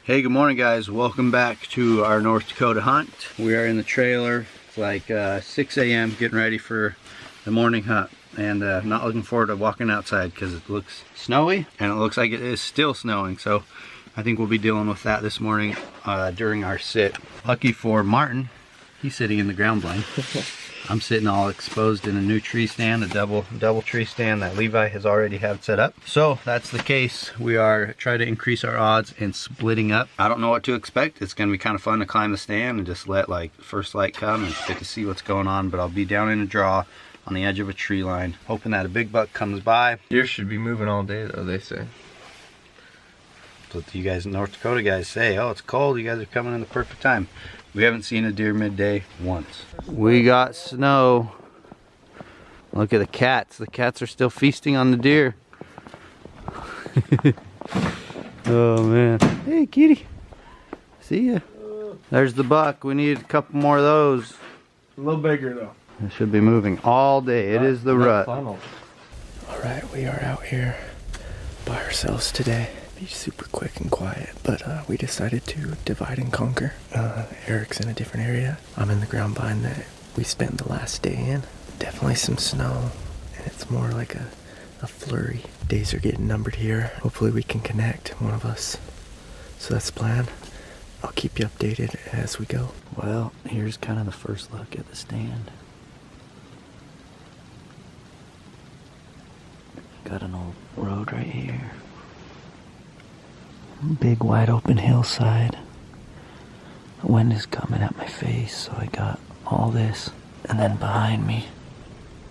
Hey, good morning guys. Welcome back to our North Dakota hunt. We are in the trailer. It's like 6 a.m. getting ready for the morning hunt. And not looking forward to walking outside because it looks snowy and it looks like it is still snowing. So I think we'll be dealing with that this morning during our sit. Lucky for Martin, he's sitting in the ground blind. I'm sitting all exposed in a new tree stand, a double tree stand that Levi has already had set up. So that's the case. We are trying to increase our odds in splitting up. I don't know what to expect. It's gonna be kind of fun to climb the stand and just let like first light come and get to see what's going on. But I'll be down in a draw on the edge of a tree line, hoping that a big buck comes by. Deer should be moving all day though, they say. That's what you guys in North Dakota guys say. Oh, it's cold, you guys are coming in the perfect time. We haven't seen a deer midday once. We got snow. Look at the cats. The cats are still feasting on the deer. Oh man. Hey kitty. See ya. There's the buck. We need a couple more of those. A little bigger though. It should be moving all day. It is the rut. Alright, we are out here by ourselves today. Be super quick and quiet, but we decided to divide and conquer. Eric's in a different area. I'm in the ground blind that we spent the last day in. Definitely some snow, and it's more like a flurry. Days are getting numbered here. Hopefully we can connect, one of us. So that's the plan. I'll keep you updated as we go. Well, here's kind of the first look at the stand. Got an old road right here. Big wide open hillside. The wind is coming at my face, so I got all this. And then behind me,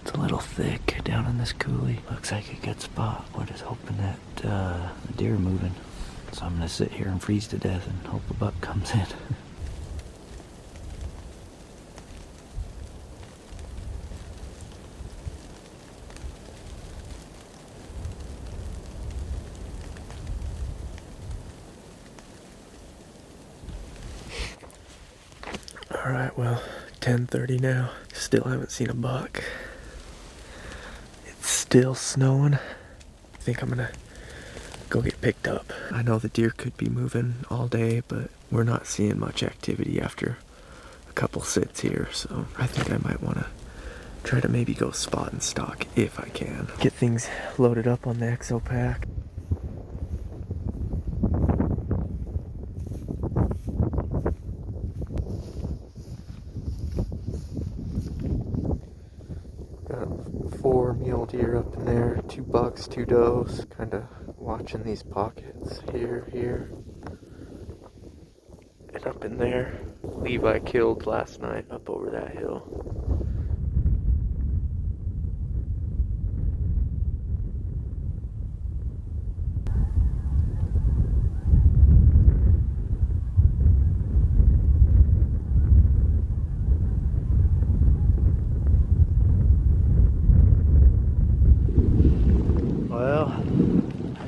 it's a little thick down in this coulee. Looks like a good spot. We're just hoping that the deer are moving. So I'm gonna sit here and freeze to death and hope a buck comes in. Alright, well, 10:30 now. Still haven't seen a buck. It's still snowing. I think I'm gonna go get picked up. I know the deer could be moving all day, but we're not seeing much activity after a couple sits here, so I think I might want to try to maybe go spot and stalk if I can. Get things loaded up on the exo pack. Got 4 mule deer up in there, 2 bucks, 2 does. Kind of watching these pockets here, and up in there. Levi killed last night up over that hill.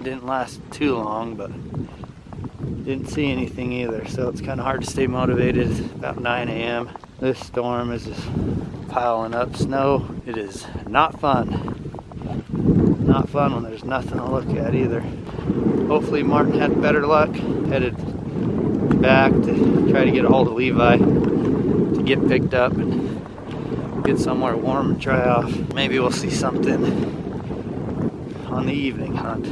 Didn't last too long, but didn't see anything either, so it's kind of hard to stay motivated. It's about 9 a.m. This storm is just piling up snow. It is not fun. Not fun when there's nothing to look at either. Hopefully Martin had better luck. Headed back to try to get a hold of Levi to get picked up and get somewhere warm and dry off. Maybe we'll see something on the evening hunt.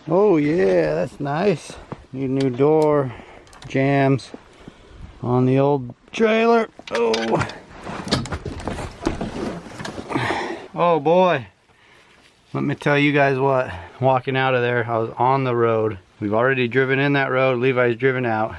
Oh yeah, that's nice. Need a new door, jams on the old trailer. Oh boy, let me tell you guys what, walking out of there, I was on the road. We've already driven in that road, Levi's driven out,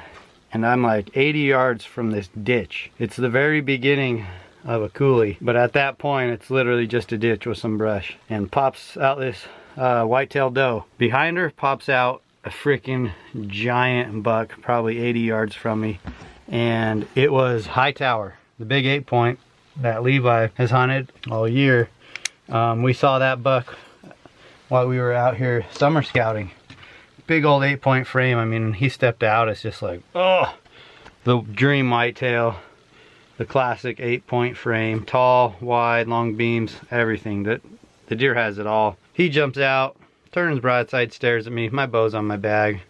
and I'm like 80 yards from this ditch. It's the very beginning of a coulee, but at that point it's literally just a ditch with some brush, and pops out this whitetail doe. Behind her pops out a freaking giant buck, probably 80 yards from me, and it was Hightower, the big 8-point that Levi has hunted all year. We saw that buck while we were out here summer scouting. Big old 8-point frame. I mean, he stepped out, it's just like, oh, the dream whitetail. The classic 8-point frame, tall, wide, long beams, everything. The deer has it all. He jumps out, turns broadside, stares at me. My bow's on my bag.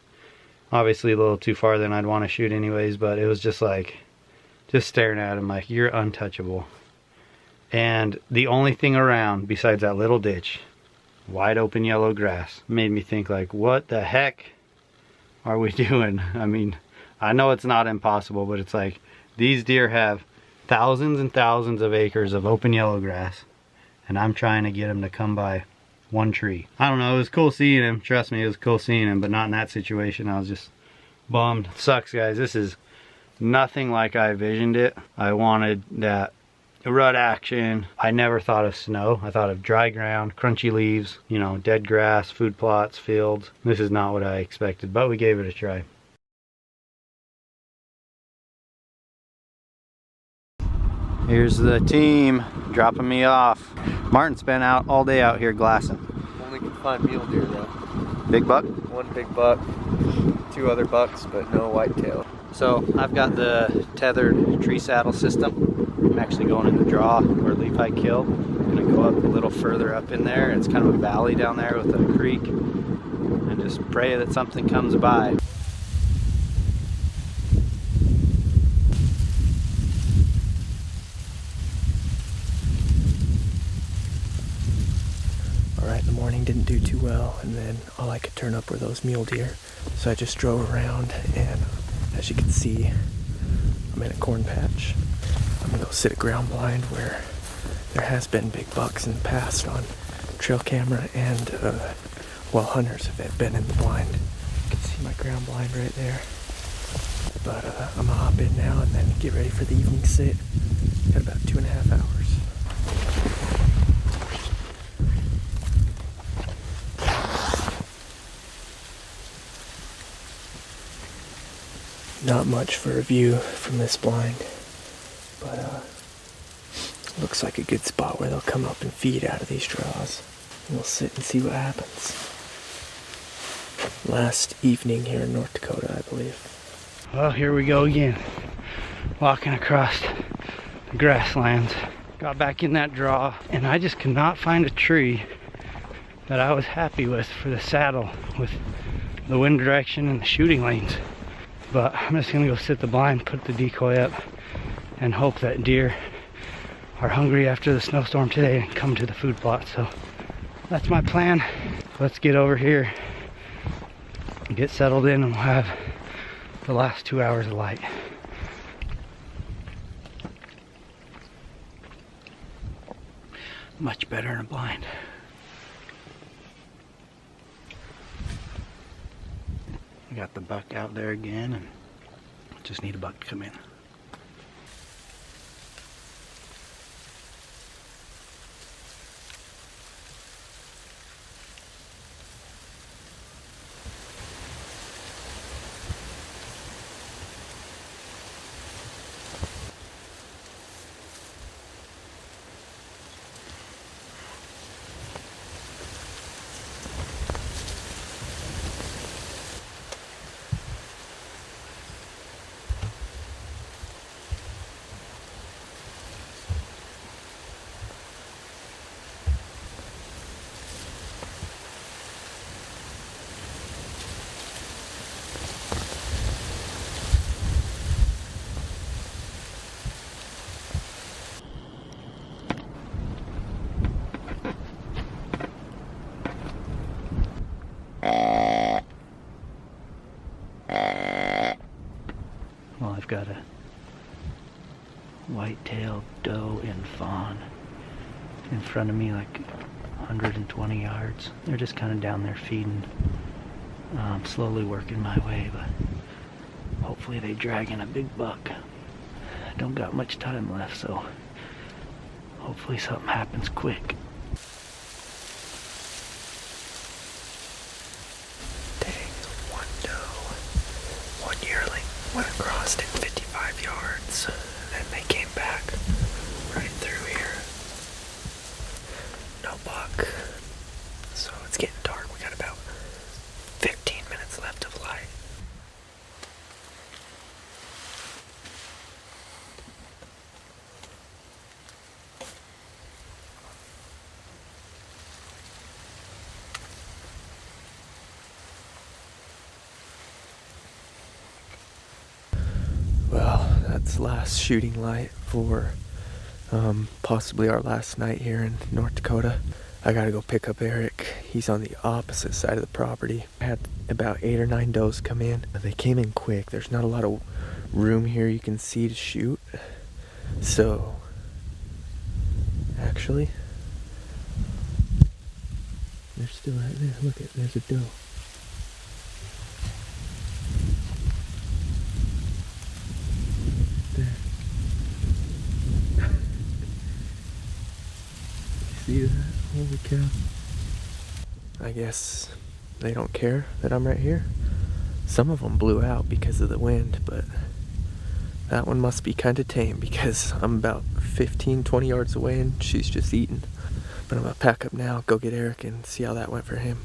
Obviously a little too far than I'd want to shoot anyways, but it was just like, just staring at him like, you're untouchable. And the only thing around besides that little ditch, wide open yellow grass, made me think like, what the heck are we doing? I mean, I know it's not impossible, but it's like, these deer have thousands and thousands of acres of open yellow grass, and I'm trying to get them to come by one tree. I don't know, it was cool seeing him. Trust me, it was cool seeing him, but not in that situation. I was just bummed. It sucks, guys. This is nothing like I envisioned it. I wanted that rut action. I never thought of snow. I thought of dry ground, crunchy leaves, you know, dead grass, food plots, fields. This is not what I expected, but we gave it a try. Here's the team dropping me off. Martin's been out all day out here glassing. Only can find mule deer though. Big buck? One big buck, 2 other bucks, but no whitetail. So I've got the tethered tree saddle system. I'm actually going in the draw where Lite killed. I'm gonna go up a little further up in there. It's kind of a valley down there with a creek, and just pray that something comes by. Alright, the morning didn't do too well, and then all I could turn up were those mule deer. So I just drove around, and as you can see, I'm in a corn patch. I'm gonna go sit at ground blind where there has been big bucks in the past on trail camera, and well, hunters have been in the blind. You can see my ground blind right there. But I'm gonna hop in now and then get ready for the evening sit. Got about 2.5 hours. Not much for a view from this blind, but looks like a good spot where they'll come up and feed out of these draws. And we'll sit and see what happens. Last evening here in North Dakota, I believe. Well, here we go again. Walking across the grasslands. Got back in that draw, and I just could not find a tree that I was happy with for the saddle, with the wind direction and the shooting lanes. But I'm just gonna go sit the blind, put the decoy up, and hope that deer are hungry after the snowstorm today and come to the food plot. So that's my plan. Let's get over here, get settled in, and we'll have the last 2 hours of light. Much better in a blind. We got the buck out there again, and just need a buck to come in. Well, I've got a whitetail doe and fawn in front of me, like 120 yards. They're just kind of down there feeding. I'm slowly working my way, but hopefully they drag in a big buck. I don't got much time left, so hopefully something happens quick. Went across in 55 yards, and they came back right through here. No buck. So it's getting dark. We got about 15 minutes left of light. Dad's last shooting light for possibly our last night here in North Dakota. I gotta go pick up Eric. He's on the opposite side of the property. I had about 8 or 9 does come in. They came in quick. There's not a lot of room here you can see to shoot. So, actually, they're still right there. Look, there's a doe. There. See that? Holy cow. I guess they don't care that I'm right here. Some of them blew out because of the wind, but that one must be kind of tame because I'm about 15-20 yards away and she's just eating. But I'm gonna pack up now, go get Eric and see how that went for him.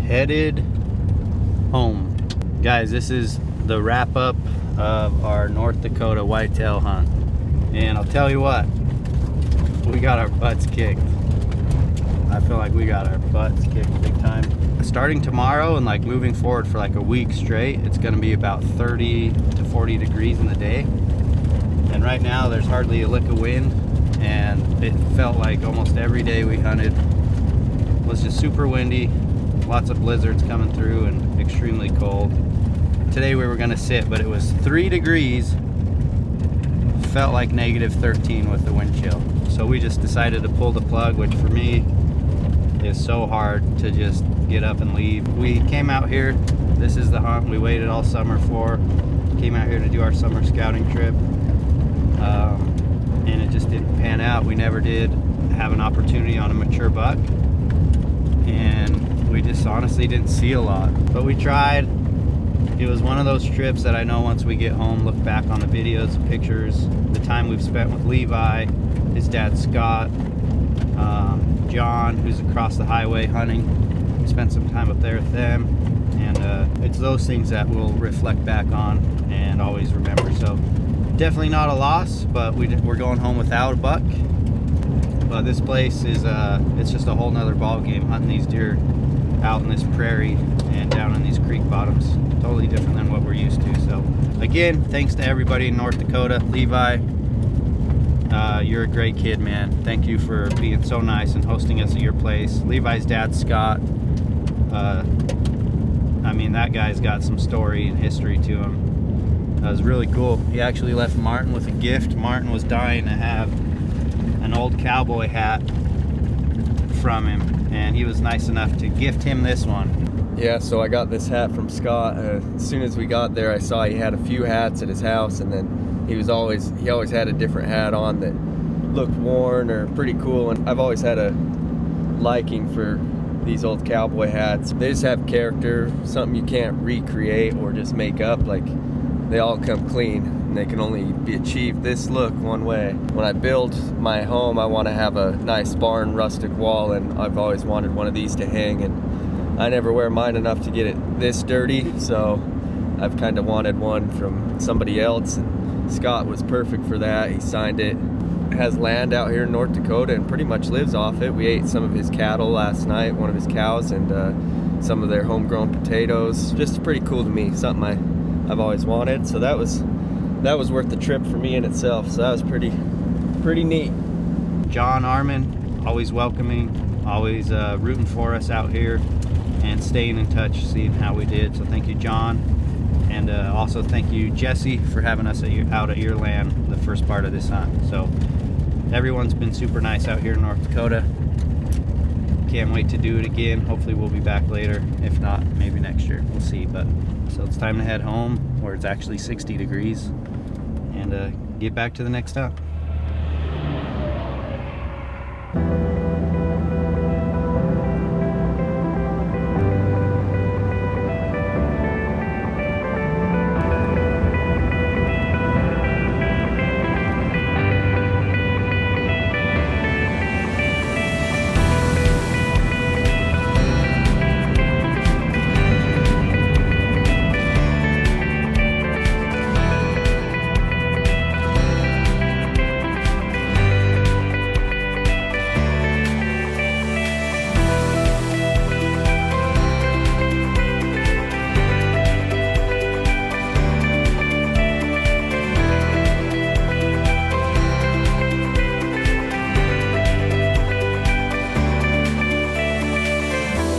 Headed home. Guys, this is the wrap up of our North Dakota whitetail hunt. And I'll tell you what, we got our butts kicked. I feel like we got our butts kicked big time. Starting tomorrow and like moving forward for like a week straight, it's gonna be about 30 to 40 degrees in the day. And right now there's hardly a lick of wind, and it felt like almost every day we hunted was just super windy, lots of blizzards coming through and extremely cold. Today we were gonna sit, but it was 3 degrees, felt like negative 13 with the wind chill. So we just decided to pull the plug, which for me is so hard to just get up and leave. We came out here, this is the hunt we waited all summer for. Came out here to do our summer scouting trip, and it just didn't pan out. We never did have an opportunity on a mature buck, and we just honestly didn't see a lot, but we tried. It was one of those trips that I know once we get home, look back on the videos, pictures, the time we've spent with Levi, his dad Scott, John, who's across the highway hunting. We spent some time up there with them, and it's those things that we'll reflect back on and always remember. So definitely not a loss, but we're going home without a buck. But this place is it's just a whole nother ball game, hunting these deer out in this prairie and down in these creek bottoms. Totally different than what we're used to. So again, thanks to everybody in North Dakota. Levi, you're a great kid, man. Thank you for being so nice and hosting us at your place. Levi's dad, Scott, I mean, that guy's got some story and history to him. That was really cool. He actually left Martin with a gift. Martin was dying to have an old cowboy hat from him, and he was nice enough to gift him this one. Yeah, so I got this hat from Scott. As soon as we got there, I saw he had a few hats at his house, and then he always had a different hat on that looked worn or pretty cool. And I've always had a liking for these old cowboy hats. They just have character, something you can't recreate or just make up. Like, they all come clean, and they can only be achieved this look one way. When I build my home, I want to have a nice barn rustic wall, and I've always wanted one of these to hang, and I never wear mine enough to get it this dirty, so I've kind of wanted one from somebody else, and Scott was perfect for that. He signed it. Has land out here in North Dakota and pretty much lives off it. We ate some of his cattle last night, one of his cows, and some of their homegrown potatoes. Just pretty cool to me, something I've always wanted. So that was worth the trip for me in itself. So that was pretty neat. John Armin, always welcoming, always rooting for us out here and staying in touch, seeing how we did. So thank you, John. And also thank you, Jesse, for having us out at your land the first part of this hunt. So everyone's been super nice out here in North Dakota. Can't wait to do it again. Hopefully we'll be back later. If not, maybe next year. We'll see. But so it's time to head home, where it's actually 60 degrees, and get back to the next stop.